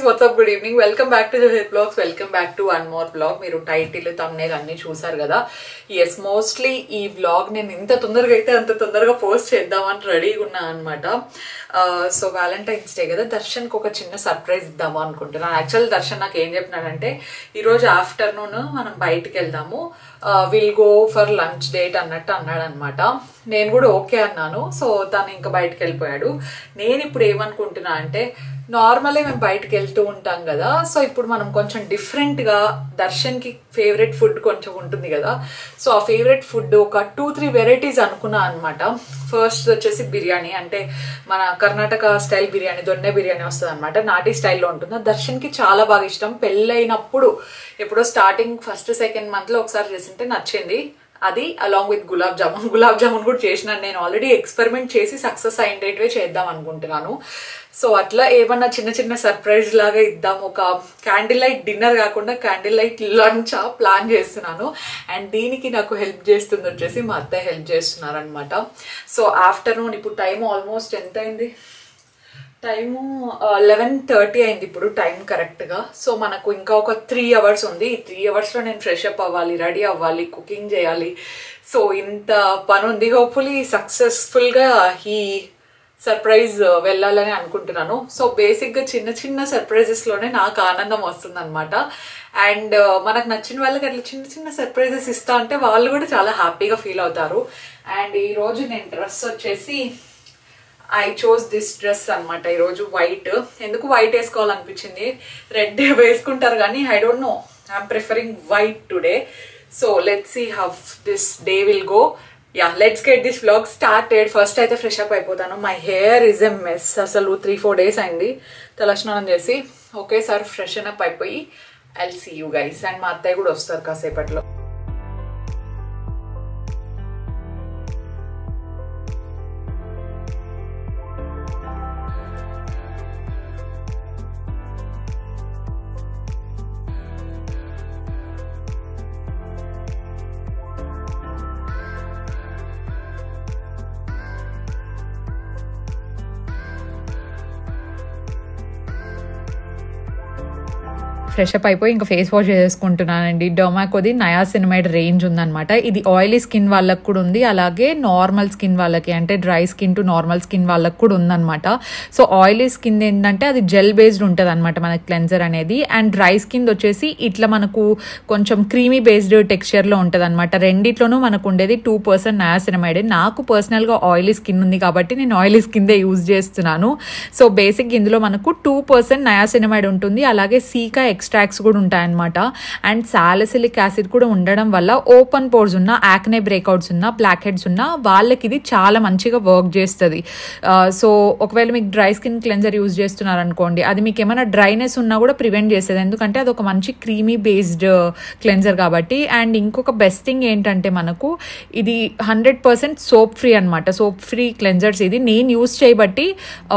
what's up, good evening, welcome back to Johit Vlogs, welcome back to one more vlog. మీరు title thumbnail అన్ని చూసారు కదా. yes, mostly ఈ vlog నేను ఇంత తొందరగా అయితే అంత తొందరగా పోస్ట్ చేద్దామని రెడీగా ఉన్నా అన్నమాట. సో వ్యాలంటైన్స్ డే కదా, దర్శన్కి ఒక చిన్న సర్ప్రైజ్ ఇద్దాము అనుకుంటున్నాను. యాక్చువల్ దర్శన్ నాకు ఏం చెప్పినాడంటే ఈరోజు ఆఫ్టర్నూన్ మనం బయటికి వెళ్దాము, will go for lunch date అన్నట్టు అన్నాడు అనమాట. నేను కూడా ఓకే అన్నాను. సో తను ఇంకా బయటకు వెళ్ళిపోయాడు. నేను ఇప్పుడు ఏమనుకుంటున్నా అంటే నార్మల్లీ మేము బయటకు వెళ్తూ ఉంటాం కదా, సో ఇప్పుడు మనం కొంచెం డిఫరెంట్గా దర్శన్కి ఫేవరెట్ ఫుడ్ కొంచెం ఉంటుంది కదా, సో ఆ ఫేవరెట్ ఫుడ్ ఒక 2-3 వెరైటీస్ అనుకున్నా అనమాట. ఫస్ట్ వచ్చేసి బిర్యానీ, అంటే మన కర్ణాటక స్టైల్ బిర్యానీ, దొన్నె బిర్యానీ వస్తుంది అనమాట, నాటి స్టైల్లో ఉంటుంది. దర్శన్కి చాలా బాగా ఇష్టం. పెళ్ళైనప్పుడు ఎప్పుడో స్టార్టింగ్ ఫస్ట్ సెకండ్ మంత్లో ఒకసారి చేసింటే నచ్చింది అది, అలాంగ్ విత్ గులాబ్ జామున్ కూడా చేసినాను. నేను ఆల్రెడీ ఎక్స్పెరిమెంట్ చేసి సక్సెస్ అయ్యేటివే చేద్దాం అనుకుంటున్నాను. సో అట్లా ఏమన్నా చిన్న చిన్న సర్ప్రైజ్ లాగా ఇద్దాం, ఒక క్యాండిల్ లైట్ డిన్నర్ కాకుండా క్యాండిల్ లైట్ లంచ్ ప్లాన్ చేస్తున్నాను. అండ్ దీనికి నాకు హెల్ప్ చేస్తుంది వచ్చేసి మా అత్తయ్య హెల్ప్ చేస్తున్నారు అనమాట. సో ఆఫ్టర్నూన్ ఇప్పుడు టైం ఆల్మోస్ట్ ఎంత అయింది, టైము 11:30 అయింది ఇప్పుడు టైం కరెక్ట్గా. సో మనకు ఇంకా ఒక 3 hours ఉంది. ఈ 3 hours నేను ఫ్రెష్ అప్ అవ్వాలి, రెడీ అవ్వాలి, కుకింగ్ చేయాలి. సో ఇంత పని ఉంది. హోప్ఫుల్లీ సక్సెస్ఫుల్గా ఈ సర్ప్రైజ్ వెళ్ళాలని అనుకుంటున్నాను. సో బేసిక్గా చిన్న చిన్న సర్ప్రైజెస్లోనే నాకు ఆనందం వస్తుంది అనమాట. అండ్ మనకు నచ్చిన వాళ్ళకి అట్లా చిన్న చిన్న సర్ప్రైజెస్ ఇస్తా అంటే వాళ్ళు కూడా చాలా హ్యాపీగా ఫీల్ అవుతారు. అండ్ ఈరోజు నేను డ్రెస్ వచ్చేసి ఐ చోజ్ దిస్ డ్రెస్ అనమాట. ఈరోజు వైట్, ఎందుకు వైట్ వేసుకోవాలనిపించింది, రెడ్ వేసుకుంటారు కానీ I don't know, I'm preferring white today. So let's see how this day will go. Ya, let's get this vlog started. First అయితే fresh up అయిపోతాను. My hair is a mess. అసలు 3-4 days అయింది తలస్నానం చేసి. ఒకేసారి fresh up అయిపోయి I'll see you guys. And మా అత్తయ్య కూడా వస్తారు కాసేపట్లో. ఫ్రెష్ అప్ అయిపోయి ఇంకా ఫేస్ వాష్ చేసుకుంటున్నానండి. డొమాకోది నయాసినమైడ్ రేంజ్ ఉందనమాట. ఇది ఆయిలీ స్కిన్ వాళ్ళకి కూడా ఉంది, అలాగే నార్మల్ స్కిన్ వాళ్ళకి, అంటే dry skin to normal skin వాళ్ళకి కూడా ఉందనమాట. సో ఆయిలీ స్కిన్ ఏంటంటే అది జెల్ బేస్డ్ ఉంటుంది అనమాట మనకి క్లెన్జర్ అనేది. అండ్ డ్రై స్కిన్ వచ్చేసి ఇట్లా మనకు కొంచెం క్రీమీ బేస్డ్ టెక్స్చర్లో ఉంటుంది అనమాట. రెండిట్లోనూ మనకు ఉండేది 2% నయాసినమైడ్. నాకు పర్సనల్గా ఆయిలీ స్కిన్ ఉంది కాబట్టి నేను ఆయిలీ స్కిన్దే యూజ్ చేస్తున్నాను. సో బేసిక్ ఇందులో మనకు 2% నయాసినమైడ్ ఉంటుంది, అలాగే సీకా ఎక్స్ట్రాక్ట్స్ కూడా ఉంటాయన్నమాట. అండ్ సాలిసిలిక్ యాసిడ్ కూడా ఉండడం వల్ల ఓపెన్ పోర్స్ ఉన్న, యాక్నే బ్రేక్అవుట్స్ ఉన్న, బ్లాక్ హెడ్స్ ఉన్న వాళ్ళకి ఇది చాలా మంచిగా వర్క్ చేస్తుంది. సో ఒకవేళ మీకు డ్రై స్కిన్ క్లెన్జర్ యూజ్ చేస్తున్నారనుకోండి, అది మీకు ఏమైనా డ్రైనెస్ ఉన్నా కూడా ప్రివెంట్ చేస్తుంది, ఎందుకంటే అది ఒక మంచి క్రీమీ బేస్డ్ క్లెన్జర్ కాబట్టి. అండ్ ఇంకొక బెస్ట్ థింగ్ ఏంటంటే మనకు ఇది 100% సోప్ ఫ్రీ అనమాట. సోప్ ఫ్రీ క్లెన్జర్స్ ఇది నేను యూజ్ చేయబట్టి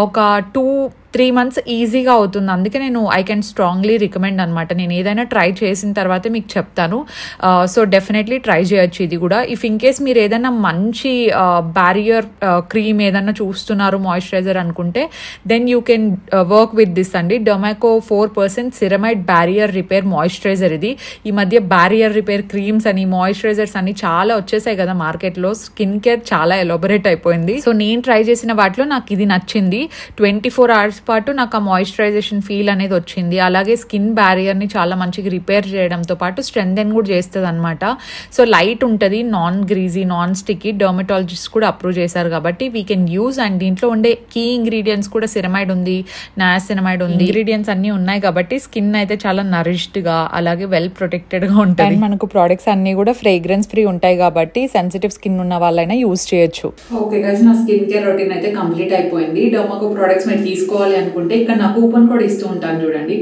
ఒక 2-3 months ఈజీగా అవుతుంది. అందుకే నేను ఐ కెన్ స్ట్రాంగ్లీ రికమెండ్ అనమాట. నేను ఏదైనా ట్రై చేసిన తర్వాతే మీకు చెప్తాను. సో డెఫినెట్లీ ట్రై చేయొచ్చు ఇది కూడా. ఇఫ్ ఇన్ కేస్ మీరు ఏదైనా మంచి బ్యారియర్ క్రీమ్ ఏదైనా చూస్తున్నారు, మాయిశ్చరైజర్ అనుకుంటే, then you can work with this అండి. డొమాకో 4% సిరమైడ్ బ్యారియర్ రిపేర్ మాయిశ్చరైజర్ ఇది. ఈ మధ్య బ్యారియర్ రిపేర్ క్రీమ్స్ అని, మాయిశ్చరైజర్స్ అని చాలా వచ్చేసాయి కదా మార్కెట్లో. స్కిన్ కేర్ చాలా ఎలాబొరేట్ అయిపోయింది. సో నేను ట్రై చేసిన వాటిలో నాకు ఇది నచ్చింది. 24 hours పాటు నాకు ఆ మాయిశ్చరైజేషన్ ఫీల్ అనేది వచ్చింది. అలాగే స్కిన్ బ్యారియర్ని చాలా మంచిగా రిపేర్ చేయడంతో పాటు స్ట్రెంథెన్ కూడా చేస్తుంది అనమాట. సో లైట్ ఉంటుంది, non greasy, non sticky. Dermatologist కూడా అప్రూవ్ చేశారు కాబట్టి వీ కెన్ యూజ్. అండ్ దీంట్లో ఉండే కీ ఇంగ్రీడియంట్స్ కూడా సిరమైడ్ ఉంది, నయాసినమైడ్ ఉంది, ఇంగ్రీడియంట్స్ అన్ని ఉన్నాయి కాబట్టి స్కిన్ అయితే చాలా నరిష్డ్గా, అలాగే వెల్ ప్రొటెక్టెడ్గా ఉంటుంది. మనకు ప్రోడక్ట్స్ అన్ని కూడా ఫ్రేగ్రెన్స్ ఫ్రీ ఉంటాయి కాబట్టి సెన్సిటివ్ స్కిన్ ఉన్న వాళ్ళైనా యూజ్ చేయొచ్చు. ఓకే గైస్, నా స్కిన్ కేర్ రొటీన్ అయితే కంప్లీట్ అయిపోయింది. డర్మాకో ప్రోడక్ట్స్ మీరు తీసుకోవాలి అనుకుంటే ఇక్కడ నా కూపన్ కోడ్ ఇస్తూ ఉంటాను చూడండి,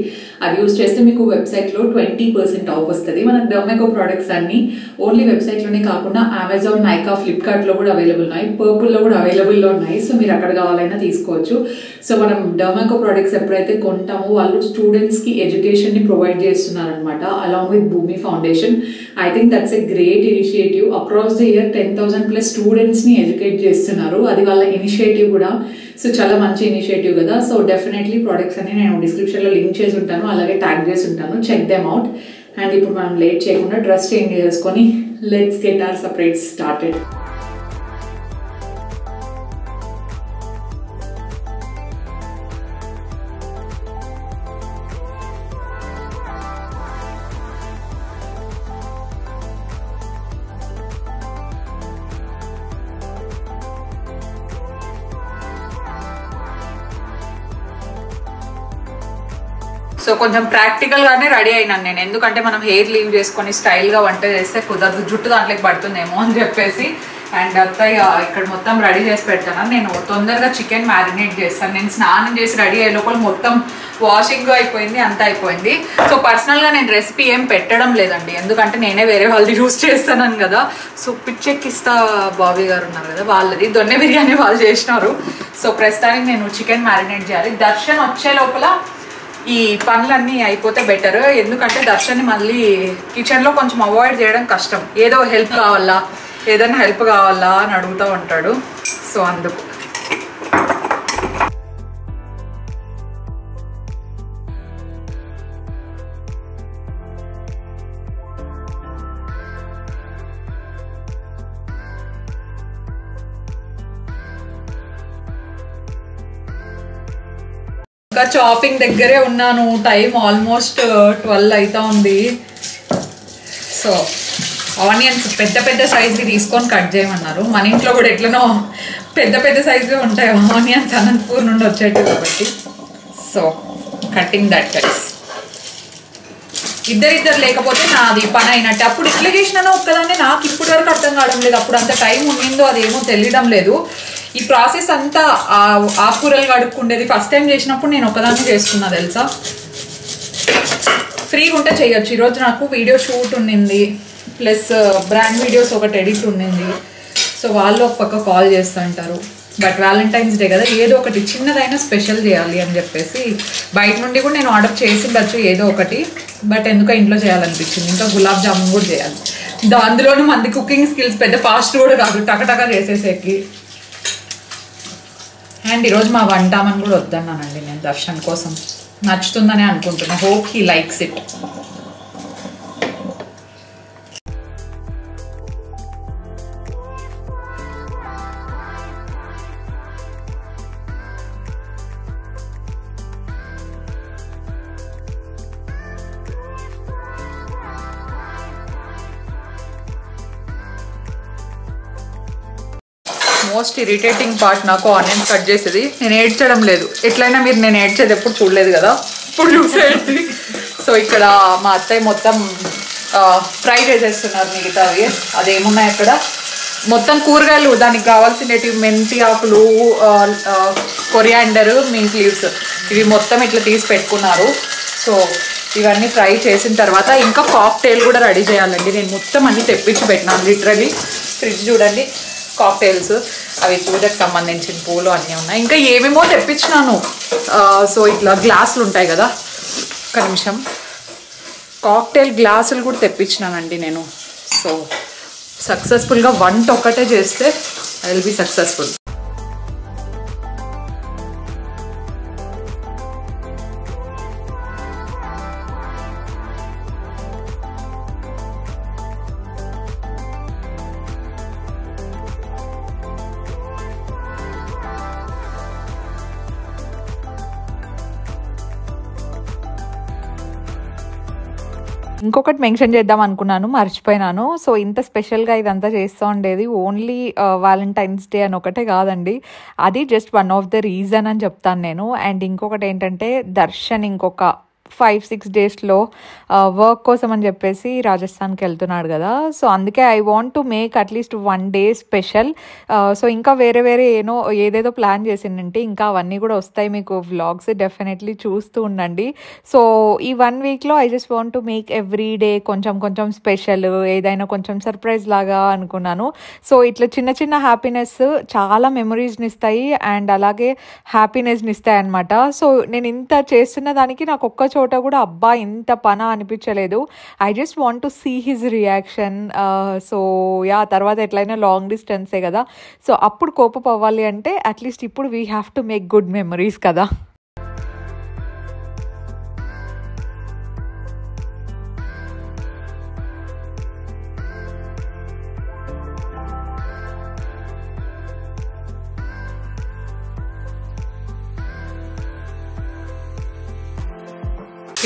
అది యూజ్ చేస్తే మీకు వెబ్సైట్లో 20% ఆఫ్ వస్తుంది. మన డర్మాకో ప్రోడక్ట్స్ అన్ని ఓన్లీ వెబ్సైట్లోనే కాకుండా అమెజాన్, నైకా, ఫ్లిప్కార్ట్లో కూడా అవైలబుల్ ఉన్నాయి, పర్పుల్లో కూడా అవైలబుల్లో ఉన్నాయి. సో మీరు అక్కడ కావాలైనా తీసుకోవచ్చు. సో మనం డర్మాకో ప్రోడక్ట్స్ ఎప్పుడైతే కొంటామో వాళ్ళు స్టూడెంట్స్కి ఎడ్యుకేషన్ని ప్రొవైడ్ చేస్తున్నారనమాట, అలాంగ్ విత్ భూమి foundation. I think that's a great initiative. Across the year 10,000+ స్టూడెంట్స్ని ఎడ్యుకేట్ చేస్తున్నారు. అది వాళ్ళ ఇనిషియేటివ్ కూడా. సో చాలా మంచి ఇనిషియేటివ్ కదా. సో డెఫినెట్లీ ప్రోడక్ట్స్ అన్ని నేను డిస్క్రిప్షన్లో లింక్ చేసి ఉంటాను, అలాగే ట్యాగ్ చేసి ఉంటాను, చెక్ దెమ్ అవుట్. అండ్ ఇప్పుడు మనం లేట్ చేయకుండా డ్రెస్ చేంజ్ చేసుకొని let's get our separates started. So కొంచెం ప్రాక్టికల్గానే రెడీ అయినాను నేను, ఎందుకంటే మనం హెయిర్ లీవ్ చేసుకొని స్టైల్గా వంట చేస్తే కుదరదు, జుట్టు దాంట్లోకి పడుతుందేమో అని చెప్పేసి. అండ్ అత్తయ్య ఇక్కడ మొత్తం రెడీ చేసి పెడతాను. నేను తొందరగా చికెన్ మ్యారినేట్ చేస్తాను. నేను స్నానం చేసి రెడీ అయ్యే లోపల మొత్తం వాషింగ్ అయిపోయింది, అంతా అయిపోయింది. సో పర్సనల్గా నేను రెసిపీ ఏం పెట్టడం లేదండి, ఎందుకంటే నేనే వేరే వాళ్ళది యూస్ చేస్తాను కదా. సో పిచ్చెక్కిస్తా బాబీ గారు ఉన్నారు కదా, వాళ్ళది దొన్నె బిర్యానీ వాళ్ళు చేసినారు. సో ప్రస్తుతానికి నేను చికెన్ మ్యారినేట్ చేయాలి. దర్శన్ వచ్చే లోపల ఈ పనులన్నీ అయిపోతే బెటర్, ఎందుకంటే దర్శన్ని మళ్ళీ కిచెన్లో కొంచెం అవాయిడ్ చేయడం కష్టం. ఏదో హెల్ప్ కావాలా, ఏదైనా హెల్ప్ కావాలా అని అడుగుతూ ఉంటాడు. సో అందుకు ఇంకా చాపింగ్ దగ్గరే ఉన్నాను. టైం ఆల్మోస్ట్ 12 అవుతా ఉంది. సో ఆనియన్స్ పెద్ద పెద్ద సైజ్వి తీసుకొని కట్ చేయమన్నారు. మన ఇంట్లో కూడా ఎట్లనో పెద్ద పెద్ద సైజువి ఉంటాయి ఆనియన్స్, అనంతపూర్ నుండి వచ్చేటివి కాబట్టి. So cutting that guys. ఇద్దరిద్దరు లేకపోతే నాది పని అయినట్టు. అప్పుడు ఇట్లా చేసినానో ఒక్కదాన్ని నాకు ఇప్పటి వరకు అర్థం కావడం లేదు. అప్పుడు అంత టైం ఉండిందో అదేమో తెలియడం లేదు. ఈ ప్రాసెస్ అంతా ఆకుకూరలు కడుక్కుండేది ఫస్ట్ టైం చేసినప్పుడు నేను ఒకదాన్ని చేసుకున్నా తెలుసా. ఫ్రీగా ఉంటే చేయొచ్చు. ఈరోజు నాకు వీడియో షూట్ ఉండింది, ప్లస్ బ్రాండ్ వీడియోస్ ఒకటి ఎడిట్ ఉండింది. సో వాళ్ళు ఒక పక్క కాల్ చేస్తుంటారు. బట్ వ్యాలంటైన్స్ డే కదా, ఏదో ఒకటి చిన్నదైనా స్పెషల్ చేయాలి అని చెప్పేసి బయట నుండి కూడా నేను ఆర్డర్ చేసిండొచ్చు ఏదో ఒకటి. బట్ ఎందుకో ఇంట్లో చేయాలనిపించింది. ఇంకా గులాబ్ జామున్ కూడా చేయాలి. అందులోనూ మంది కుకింగ్ స్కిల్స్ పెద్ద ఫాస్ట్ కూడా కాదు, టకటక చేసేసేకి. అండ్ ఈరోజు మా వంటామని కూడా వద్దన్నానండి నేను దర్శన్ కోసం. నచ్చుతుందని అనుకుంటున్నా. Hope he likes it. Most irritating part నాకు ఆనియన్స్ కట్ చేసేది. నేను ఏడ్చడం లేదు, ఎట్లయినా మీరు నేను ఏడ్చేది ఎప్పుడు చూడలేదు కదా, ఇప్పుడు చూసేది. సో ఇక్కడ మా అత్తయ్య మొత్తం ఫ్రై చేసేస్తున్నారు మిగతావి. అదేమున్నాయి అక్కడ మొత్తం కూరగాయలు, దానికి కావాల్సినవి మెంతి ఆకులు, కొరియాండర్, మింట్ లీవ్స్, ఇవి మొత్తం ఇట్లా తీసి పెట్టుకున్నారు. సో ఇవన్నీ ఫ్రై చేసిన తర్వాత ఇంకా కాక్టైల్ కూడా రెడీ చేయాలండి. నేను మొత్తం అన్నీ తెప్పించి పెట్టినాను లిటరలీ. ఫ్రిడ్జ్ చూడండి, కాక్టైల్స్, అవి పూజకు సంబంధించిన పూలు అన్నీ ఉన్నాయి. ఇంకా ఏమేమో తెప్పించినాను. సో ఇట్లా గ్లాసులు ఉంటాయి కదా, ఒక్క నిమిషం, కాక్టైల్ గ్లాసులు కూడా తెప్పించినానండి నేను. సో సక్సెస్ఫుల్గా వంట ఒక్కటే చేస్తే ఐ విల్ బి సక్సెస్ఫుల్. ఇంకొకటి మెన్షన్ చేద్దాం అనుకున్నాను, మర్చిపోయినాను. సో ఇంత స్పెషల్గా ఇదంతా చేస్తూ ఉండేది ఓన్లీ వ్యాలంటైన్స్ డే అని ఒకటే కాదండి, అది just one of the reason అని చెప్తాను నేను. అండ్ ఇంకొకటి ఏంటంటే దర్శన్ ఇంకొక 5-6 డేస్లో వర్క్ కోసం అని చెప్పేసి రాజస్థాన్కి వెళ్తున్నాడు కదా. సో అందుకే I want to make at least 1 day special. So ఇంకా వేరే ఏదేదో ప్లాన్ చేసిందంటే ఇంకా అవన్నీ కూడా వస్తాయి మీకు వ్లాగ్స్, డెఫినెట్లీ చూస్తూ ఉండండి. సో ఈ 1 weekలో I just want to make every day కొంచెం కొంచెం స్పెషల్, ఏదైనా కొంచెం సర్ప్రైజ్ లాగా అనుకున్నాను. సో ఇట్లా చిన్న చిన్న హ్యాపీనెస్ చాలా మెమరీస్ని ఇస్తాయి అండ్ అలాగే హ్యాపీనెస్ని ఇస్తాయి అనమాట. సో నేను ఇంత చేస్తున్న దానికి నాకు ఒక్క చోట చోట కూడా అబ్బా ఇంత పనా అనిపించలేదు. I just want to see his reaction. So ya, తర్వాత ఎట్లయినా లాంగ్ డిస్టెన్సే కదా, సో అప్పుడు కోపం అవ్వాలి అంటే అట్లీస్ట్ ఇప్పుడు we have to make good memories కదా.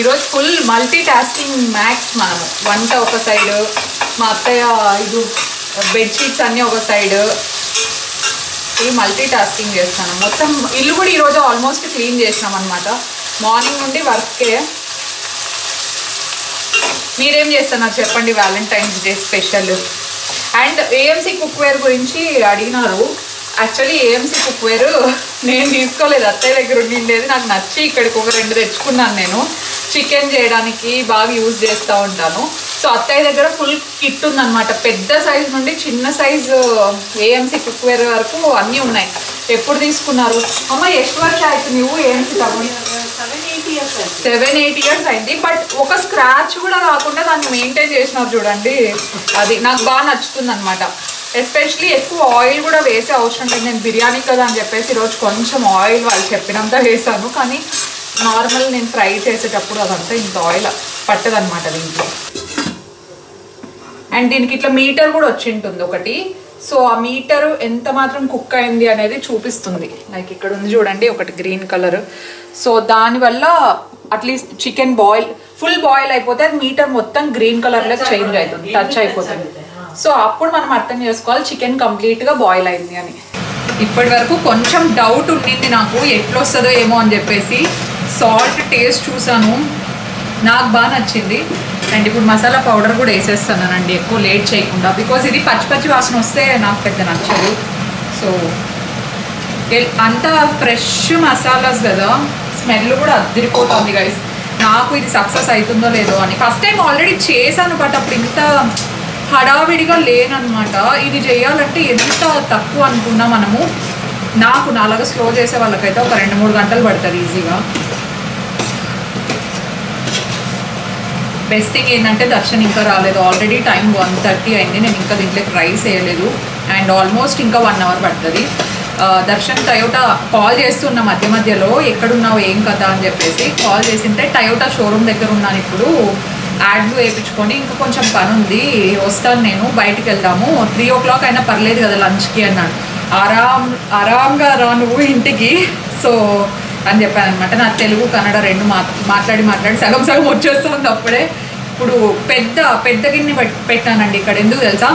ఈరోజు ఫుల్ మల్టీ టాస్కింగ్ మ్యాక్స్. మనము వంట ఒక సైడ్, మా అత్తయ్య ఇది బెడ్షీట్స్ అన్నీ ఒక సైడ్, ఫుల్ మల్టీ టాస్కింగ్ చేస్తాను. మొత్తం ఇల్లు కూడా ఈరోజు ఆల్మోస్ట్ క్లీన్ చేసినాం అనమాట. మార్నింగ్ నుండి వర్కే. మీరేం చేస్తున్నారు చెప్పండి Valentine's day special? And AMC cookware గురించి అడిగినారు. యాక్చువల్లీ ఏఎంసీ కుక్వేర్ నేను తీసుకోలేదు, అత్తయ్య దగ్గర ఉండిండేది. నాకు నచ్చి ఇక్కడికి ఒక 2 తెచ్చుకున్నాను. నేను చికెన్ చేయడానికి బాగా యూజ్ చేస్తూ ఉంటాను. సో అత్తయ్య దగ్గర ఫుల్ కిట్ ఉందన్నమాట. పెద్ద సైజ్ నుండి చిన్న సైజు ఏఎంసీ కుక్వేర్ వరకు అన్నీ ఉన్నాయి. ఎప్పుడు తీసుకున్నారు అమ్మ? ಎಷ್ಟು ವರ್ಷ ఆಯ್ತು ನೀವು ఏఎంసీ తగ్గి? 7-8 years అయింది. బట్ ఒక స్క్రాచ్ కూడా రాకుండా దాన్ని మెయింటైన్ చేసినారు చూడండి, అది నాకు బాగా నచ్చుతుంది అనమాట. ఎస్పెషలీ ఎక్కువ ఆయిల్ కూడా వేసే అవసరం లేదు. నేను బిర్యానీ కదా అని చెప్పేసి ఈరోజు కొంచెం ఆయిల్ వాళ్ళు చెప్పినంత వేసాను, కానీ నార్మల్ నేను ఫ్రై చేసేటప్పుడు అదంతా ఇంత ఆయిల్ పట్టదనమాట దీంట్లో. అండ్ దీనికి ఇట్లా మీటర్ కూడా వచ్చి ఉంటుంది ఒకటి. సో ఆ మీటరు ఎంత మాత్రం కుక్ అయింది అనేది చూపిస్తుంది. లైక్ ఇక్కడ ఉంది చూడండి ఒకటి గ్రీన్ కలర్. సో దానివల్ల అట్లీస్ట్ చికెన్ ఫుల్ బాయిల్ అయిపోతే అది మీటర్ మొత్తం గ్రీన్ కలర్లో చేంజ్ అవుతుంది, టచ్ అయిపోతుంది. సో అప్పుడు మనం అర్థం చేసుకోవాలి చికెన్ కంప్లీట్గా బాయిల్ అయింది అని. ఇప్పటి వరకు కొంచెం డౌట్ ఉండింది నాకు ఎట్లా వస్తుందో ఏమో అని చెప్పేసి. సాల్ట్ టేస్ట్ చూసాను, నాకు బాగా నచ్చింది. అండ్ ఇప్పుడు మసాలా పౌడర్ కూడా వేసేస్తానండి ఎక్కువ లేట్ చేయకుండా, బికాజ్ ఇది పచ్చి వాసన వస్తే నాకు పెద్ద నచ్చదు. సో అంతా ఫ్రెష్ మసాలాస్ కదా, స్మెల్ కూడా అదిరిపోతుంది గైస్. నాకు ఇది సక్సెస్ అవుతుందో లేదో అని ఫస్ట్ టైం ఆల్రెడీ చేశాను, బట్ అప్పుడు ఇంత హడావిడిగా లేనమాట. ఇది చేయాలంటే ఎంత తక్కువ అనుకున్నా మనము. నాకు నాలాగా స్లో చేసే వాళ్ళకైతే ఒక 2-3 గంటలు పడుతుంది ఈజీగా. బెస్ట్ థింగ్ ఏంటంటే దర్శన్ ఇంకా రాలేదు. ఆల్రెడీ టైం 1:30 అయింది. నేను ఇంకా దీంట్లోకి రైస్ వేయలేదు. అండ్ ఆల్మోస్ట్ ఇంకా 1 hour పడుతుంది. దర్శన్ టయోటా కాల్ చేస్తున్న మధ్యలో ఎక్కడున్నావు ఏం కదా అని చెప్పేసి కాల్ చేసింటే టయోటా షోరూమ్ దగ్గర ఉన్నాను ఇప్పుడు, యాడ్లు వేయించుకొని ఇంకా కొంచెం పని ఉంది, వస్తాను నేను, బయటికి వెళ్దాము, 3 o'clock అయినా పర్లేదు కదా లంచ్కి అన్నాడు. ఆరాంగా రా నువ్వు ఇంటికి సో అని చెప్పాను అనమాట. నాకు తెలుగు కన్నడ 2 మాట్లాడి సగం వచ్చేస్తుంది అప్పుడే. ఇప్పుడు పెద్ద గిన్నె పెట్టానండి ఇక్కడ. ఎందుకు తెలుసా,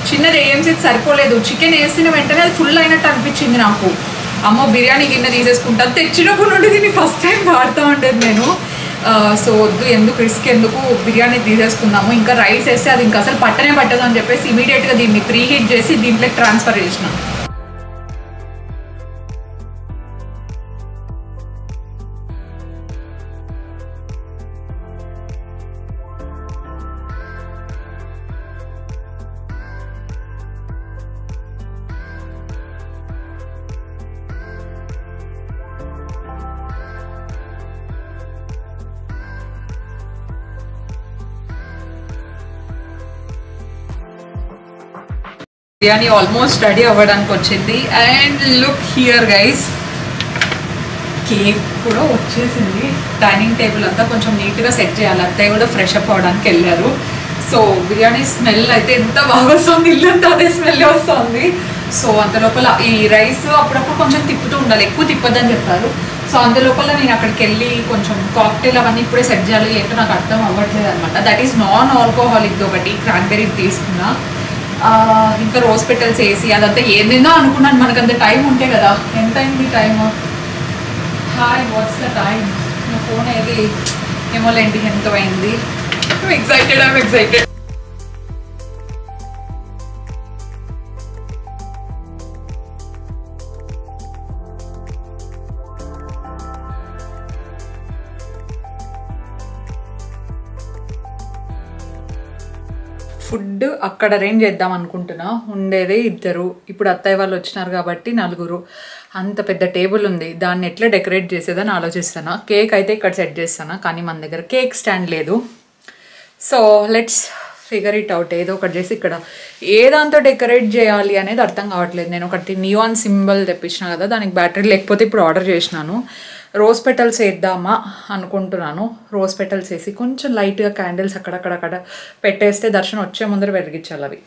చిన్నది ఏఎంసీ సరిపోలేదు. చికెన్ వేసిన వెంటనే అది ఫుల్ అయినట్టు అనిపించింది నాకు. అమ్మో బిర్యానీ గిన్నె తీసేసుకుంటాను, తెచ్చినప్పుడు నుండి దీన్ని ఫస్ట్ టైం వాడుతూ ఉండేది నేను. సో వద్దు, ఎందుకు రిస్క్, ఎందుకు బిర్యానీ తీసేసుకుందాము. ఇంకా రైస్ వేస్తే అది ఇంకా అసలు పట్టదు అని చెప్పేసి ఇమీడియట్గా దీన్ని ప్రీ హీట్ చేసి దీంట్లోకి ట్రాన్స్ఫర్ చేసిన. బిర్యానీ ఆల్మోస్ట్ రెడీ అవ్వడానికి వచ్చింది. And look here guys, cake కూడా వచ్చేసింది. డైనింగ్ టేబుల్ అంతా కొంచెం నీట్గా సెట్ చేయాలి. అత్తయ్య కూడా ఫ్రెష్ అప్ అవ్వడానికి వెళ్ళారు. సో బిర్యానీ స్మెల్ అయితే ఎంత బాగా వస్తుంది, ఇల్లంతా అదే స్మెల్ వస్తుంది. సో అంతలోపల ఈ రైస్ అప్పుడప్పుడు కొంచెం తిప్పుతూ ఉండాలి, ఎక్కువ తిప్పదని చెప్పారు. సో అందులోపల నేను అక్కడికి వెళ్ళి కొంచెం కాక్టైల్ అవన్నీ ఇప్పుడే సెట్ చేయాలి. ఏంటో నాకు అర్థం అవ్వట్లేదు అనమాట. దట్ ఈస్ నాన్ ఆల్కహాలిక్ ఒకటి, క్రాన్బెర్రీ తీసుకున్నా. ఇంకా రోజ్ పెటల్స్ వేసి అదంతా ఏందేందో అనుకున్నాను. మనకు అంత టైం ఉంటే కదా. ఎంత అయింది time? Hi, what's the time? నా ఫోన్ ఏది ఏమోలేండి ఎంత అయింది. I'm excited. ఫుడ్ అక్కడ అరేంజ్ చేద్దాం అనుకుంటున్నా. ఉండేదే 2, ఇప్పుడు అత్తయ్య వాళ్ళు వచ్చినారు కాబట్టి 4. అంత పెద్ద టేబుల్ ఉంది, దాన్ని ఎట్లా డెకరేట్ చేసేదని ఆలోచిస్తాను. కేక్ అయితే ఇక్కడ సెట్ చేస్తాను, కానీ మన దగ్గర కేక్ స్టాండ్ లేదు. So let's figure it out. ఏదో ఒకటి చేసి ఇక్కడ ఏ దాంతో డెకరేట్ చేయాలి అనేది అర్థం కావట్లేదు. నేను ఒకటి నియాన్ సింబల్ తెప్పించిన కదా, దానికి బ్యాటరీ లేకపోతే ఇప్పుడు ఆర్డర్ చేసినాను. రోజ్ పెటల్స్ వేద్దామా అనుకుంటున్నాను. రోజ్ పెటల్స్ వేసి కొంచెం లైట్గా క్యాండిల్స్ అక్కడక్కడక్కడ పెట్టేస్తే దర్శనం వచ్చే ముందర వెలిగించాలి అవి.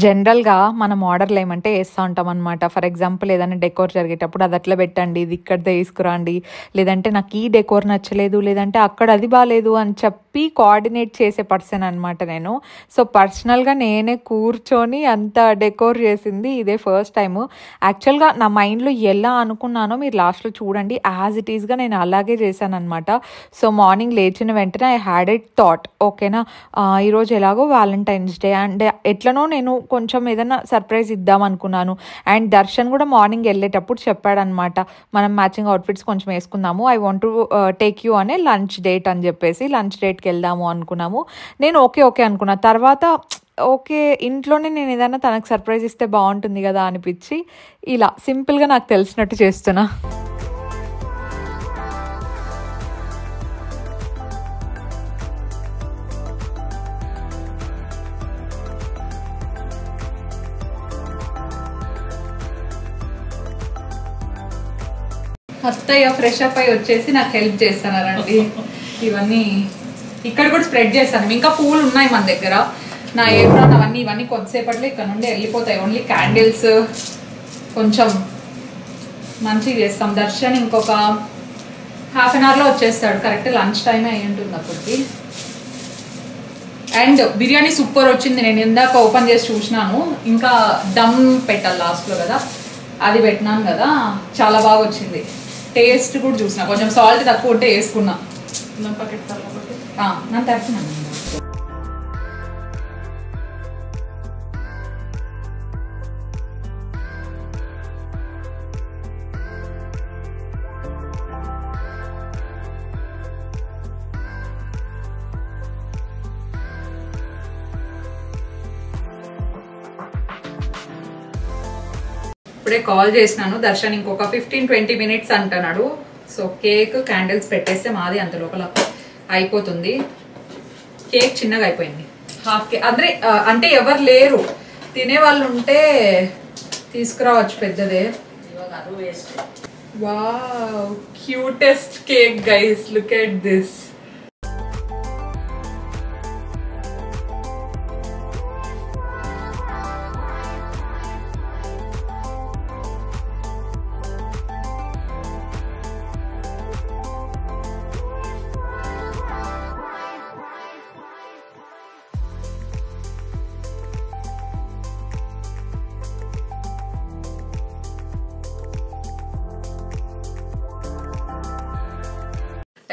జనరల్గా మనం ఆర్డర్లు ఏమంటే వేస్తూ ఉంటాం అనమాట. ఫర్ ఎగ్జాంపుల్ ఏదైనా డెకోర్ జరిగేటప్పుడు అది అట్లా పెట్టండి, ఇది ఇక్కడ తీసుకురండి, లేదంటే నాకు ఈ డెకోర్ నచ్చలేదు, లేదంటే అక్కడ అది బాగాలేదు అని చెప్పి కోఆర్డినేట్ చేసే పర్సన్ అనమాట నేను. సో పర్సనల్గా నేనే కూర్చొని అంత డెకోర్ చేసింది ఇదే ఫస్ట్ టైము. యాక్చువల్గా నా మైండ్లో ఎలా అనుకున్నానో మీరు లాస్ట్లో చూడండి, యాజ్ ఇట్ ఈస్గా నేను అలాగే చేశాను అనమాట. సో మార్నింగ్ లేచిన వెంటనే ఐ హ్యాడ్ ఇట్ థాట్, ఓకేనా ఈరోజు ఎలాగో వ్యాలంటైన్స్ డే అండ్ ఎట్లనో నేను కొంచెం ఏదైనా సర్ప్రైజ్ ఇద్దాం అనుకున్నాను. అండ్ దర్శన్ కూడా మార్నింగ్ వెళ్ళేటప్పుడు చెప్పాడనమాట, మనం మ్యాచింగ్ అవుట్ఫిట్స్ కొంచెం వేసుకుందాము, I want to take you అనే లంచ్ డేట్ అని చెప్పేసి లంచ్ డేట్కి వెళ్దాము అనుకున్నాము. నేను ఓకే అనుకున్నా. తర్వాత ఓకే ఇంట్లోనే నేను ఏదైనా తనకు సర్ప్రైజ్ ఇస్తే బాగుంటుంది కదా అనిపించి ఇలా సింపుల్గా నాకు తెలిసినట్టు చేస్తున్నా. అత్తయ్య ఫ్రెష్ అప్ అయ్యి వచ్చేసి నాకు హెల్ప్ చేస్తున్నారండి. ఇవన్నీ ఇక్కడ కూడా స్ప్రెడ్ చేస్తాను. ఇంకా పూలు ఉన్నాయి మన దగ్గర, నా ఏప్రాన్ ఇవన్నీ కొద్దిసేపట్లో ఇక్కడ నుండి వెళ్ళిపోతాయి. ఓన్లీ క్యాండిల్స్ కొంచెం మంచిగా చేస్తాం. దర్శన్ ఇంకొక హాఫ్ అన్ అవర్లో వచ్చేస్తాడు, కరెక్ట్ లంచ్ టైమే అయి ఉంటుంది అప్పటికి. అండ్ బిర్యానీ సూపర్ వచ్చింది. నేను ఇందాక ఓపెన్ చేసి చూసినాను. ఇంకా దమ్ పెట్టాలి లాస్ట్లో కదా, అది పెట్టినాను కదా, చాలా బాగా వచ్చింది. టేస్ట్ కూడా చూసిన, కొంచెం సాల్ట్ తక్కువ ఉంటే వేసుకున్నా. నన్ను తరుపుతున్నాను. ఇప్పుడే కాల్ చేసినాను. దర్శన్ ఇంకొక 15-20 minutes అంటున్నాడు. సో కేక్ క్యాండిల్స్ పెట్టేస్తే మాది అంత లోపల అయిపోతుంది. కేక్ చిన్నగా అయిపోయింది, హాఫ్ కేక్. అంటే ఎవరు లేరు, తినేవాళ్ళు ఉంటే తీసుకురావచ్చు పెద్దదే. Wow, cutest cake guys, look at this.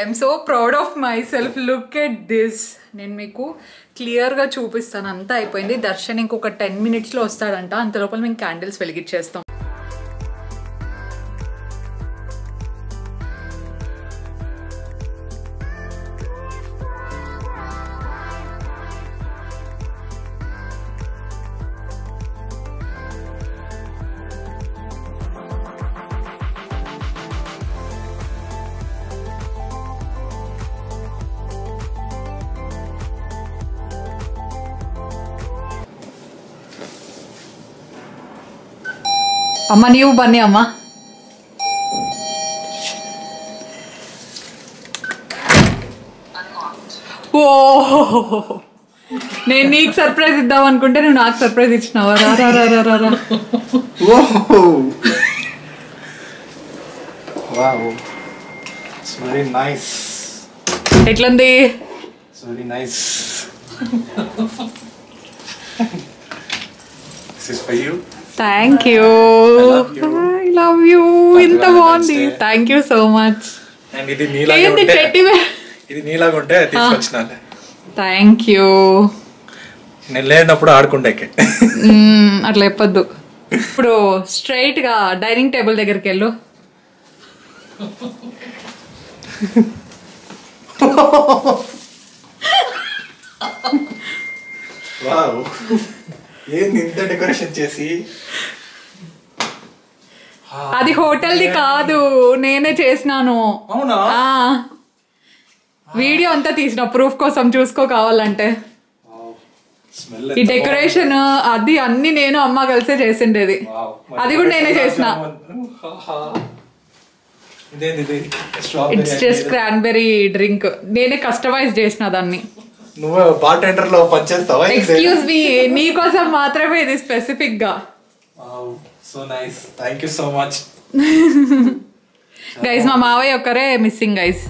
I'm so proud of my self, look at this. నేను మీకు క్లియర్గా చూపిస్తాను. అంతా అయిపోయింది. దర్శన్ ఇంకొక 10 minutesలో వస్తాడంట, అంత లోపల మేము క్యాండిల్స్ వెలిగించేస్తాం. అమ్మ నీవు బన్నీ అమ్మ. ఓ నేను నీకు సర్ప్రైజ్ ఇద్దాం అనుకుంటే నువ్వు నాకు సర్ప్రైజ్ ఇచ్చినావా? రా. ఎట్లుంది? Thank you, I love you. ఇంత బాగుంది, థ్యాంక్ యూ సో మచ్. ఇది నీలాగుంటే తీసుకొచ్చినా. Thank you. నేను లేనప్పుడు ఆడుకుంటాకే. అట్లా చెప్పొద్దు. ఇప్పుడు స్ట్రైట్ గా డైనింగ్ టేబుల్ దగ్గరికి వెళ్ళు. ఏంది ఇంత డెకరేషన్ చేసి? అది హోటల్ది కాదు, నేనే చేసినాను. అవునా? వీడియో అంతా తీసిన ప్రూఫ్ కోసం, చూసుకో కావాలంటే. ఈ డెకరేషన్ అది అన్ని నేను అమ్మ కలిసే చేసిండేది. అది కూడా నేనే చేసిన. It's just cranberry drink. నేనే కస్టమైజ్ చేసిన దాన్ని. నువ్వు బార్టెండర్ లో పనిచేస్తావా? ఎక్స్క్యూజ్ మీ, నీ కోసం మాత్రమే ఇది స్పెసిఫిక్ గా. So nice, thank you so much. Guys మా మావయ్య ఒక్కరే missing guys.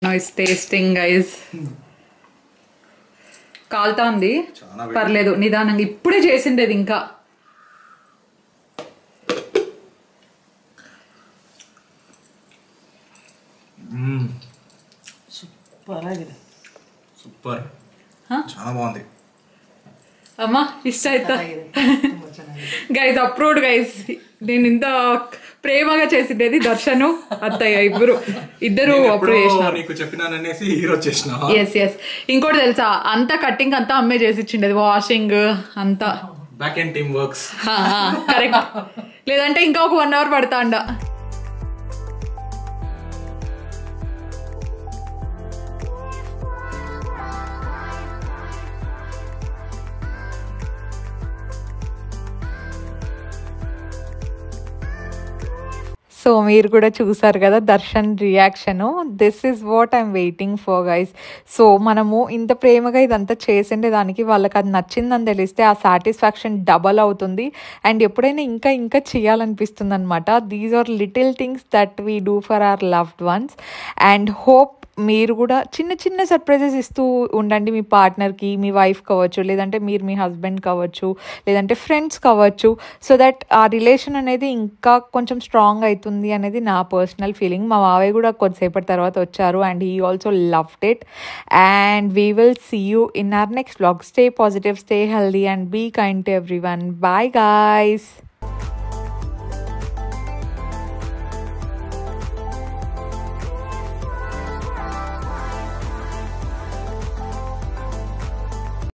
Nice tasting guys. కాలుతా ఉంది, పర్లేదు నిదానంగా. ఇప్పుడే చేసిండేది ఇంకా. సూపర్, చాలా బాగుంది అమ్మా. ఇష్ట అవుతా గైస్, అప్రూవ్డ్ గైస్. నేను ఇంత ప్రేమగా చేసిండేది దర్శను అత్తయ్య ఇద్దరు అప్రూవ్ చేసినారు. Yes yes. ఇంకోటి తెలుసా, అంతా కట్టింగ్ అంతా అమ్మే చేసి ఇచ్చిండేది, వాషింగ్ అంతా. Back end team works. Correct. లేదంటే ఇంకా ఒక 1 hour పడతా అండ. సో మీరు కూడా చూసారు కదా Darshan reaction. This is what I'm waiting for guys. So మనము ఇంత ప్రేమగా ఇదంతా చేసిండే దానికి వాళ్ళకి అది నచ్చిందని తెలిస్తే ఆ సాటిస్ఫాక్షన్ డబల్ అవుతుంది. అండ్ ఎప్పుడైనా ఇంకా ఇంకా చేయాలనిపిస్తుంది అనమాట. These are little things that we do for our loved ones. And hope మీరు కూడా చిన్న చిన్న సర్ప్రైజెస్ ఇస్తూ ఉండండి మీ పార్ట్నర్కి, మీ వైఫ్ కావచ్చు, లేదంటే మీరు మీ హస్బెండ్ కావచ్చు, లేదంటే ఫ్రెండ్స్ కావచ్చు. సో దట్ ఆ రిలేషన్ అనేది ఇంకా కొంచెం స్ట్రాంగ్ అవుతుంది అనేది నా పర్సనల్ ఫీలింగ్. మా మావయ్య కూడా కొద్దిసేపటి తర్వాత వచ్చారు and he also loved it. And we will see you in our next vlog. Stay positive, stay healthy and be kind to everyone. Bye guys.